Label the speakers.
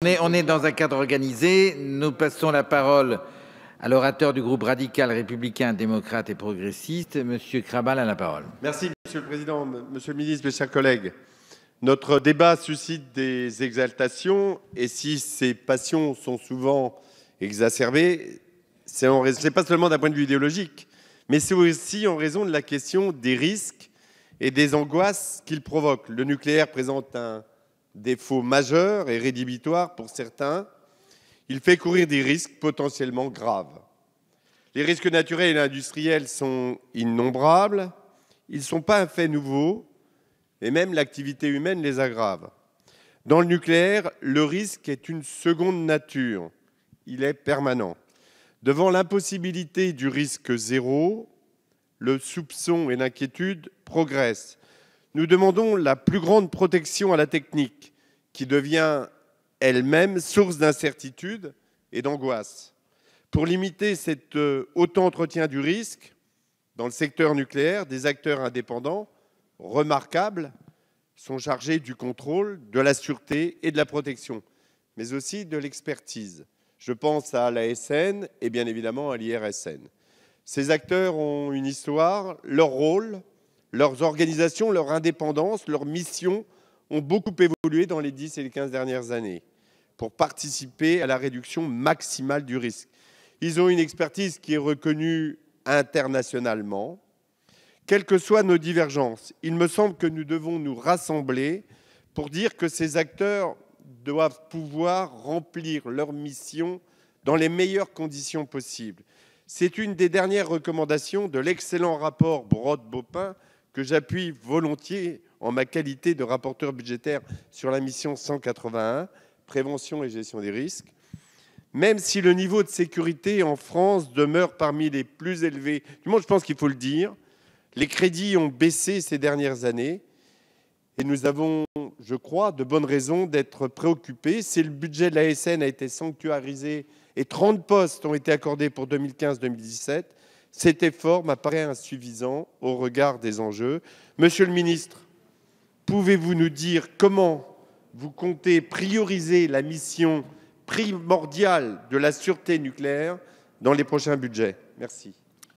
Speaker 1: On est dans un cadre organisé. Nous passons la parole à l'orateur du groupe radical, républicain, démocrate et progressiste. Monsieur Krabal a la parole.
Speaker 2: Merci, Monsieur le Président, Monsieur le Ministre, mes chers collègues. Notre débat suscite des exaltations et si ces passions sont souvent exacerbées, c'est pas seulement d'un point de vue idéologique, mais c'est aussi en raison de la question des risques et des angoisses qu'il provoque. Le nucléaire présente un défaut majeur et rédhibitoire pour certains. Il fait courir des risques potentiellement graves. Les risques naturels et industriels sont innombrables. Ils ne sont pas un fait nouveau et même l'activité humaine les aggrave. Dans le nucléaire, le risque est une seconde nature. Il est permanent. Devant l'impossibilité du risque zéro, le soupçon et l'inquiétude progressent. Nous demandons la plus grande protection à la technique, qui devient elle-même source d'incertitude et d'angoisse. Pour limiter cet auto-entretien du risque, dans le secteur nucléaire, des acteurs indépendants remarquables sont chargés du contrôle, de la sûreté et de la protection, mais aussi de l'expertise. Je pense à l'ASN et bien évidemment à l'IRSN. Ces acteurs ont une histoire, leur rôle, leurs organisations, leur indépendance, leur mission ont beaucoup évolué dans les 10 et les 15 dernières années pour participer à la réduction maximale du risque. Ils ont une expertise qui est reconnue internationalement. Quelles que soient nos divergences, il me semble que nous devons nous rassembler pour dire que ces acteurs doivent pouvoir remplir leur mission dans les meilleures conditions possibles. C'est une des dernières recommandations de l'excellent rapport Brottes-Bopin que j'appuie volontiers en ma qualité de rapporteur budgétaire sur la mission 181, prévention et gestion des risques. Même si le niveau de sécurité en France demeure parmi les plus élevés du monde, je pense qu'il faut le dire, les crédits ont baissé ces dernières années et nous avons, je crois, de bonnes raisons d'être préoccupés. Si le budget de l'ASN a été sanctuarisé et 30 postes ont été accordés pour 2015-2017, cet effort m'apparaît insuffisant au regard des enjeux. Monsieur le ministre, pouvez-vous nous dire comment vous comptez prioriser la mission primordiale de la sûreté nucléaire dans les prochains budgets? Merci.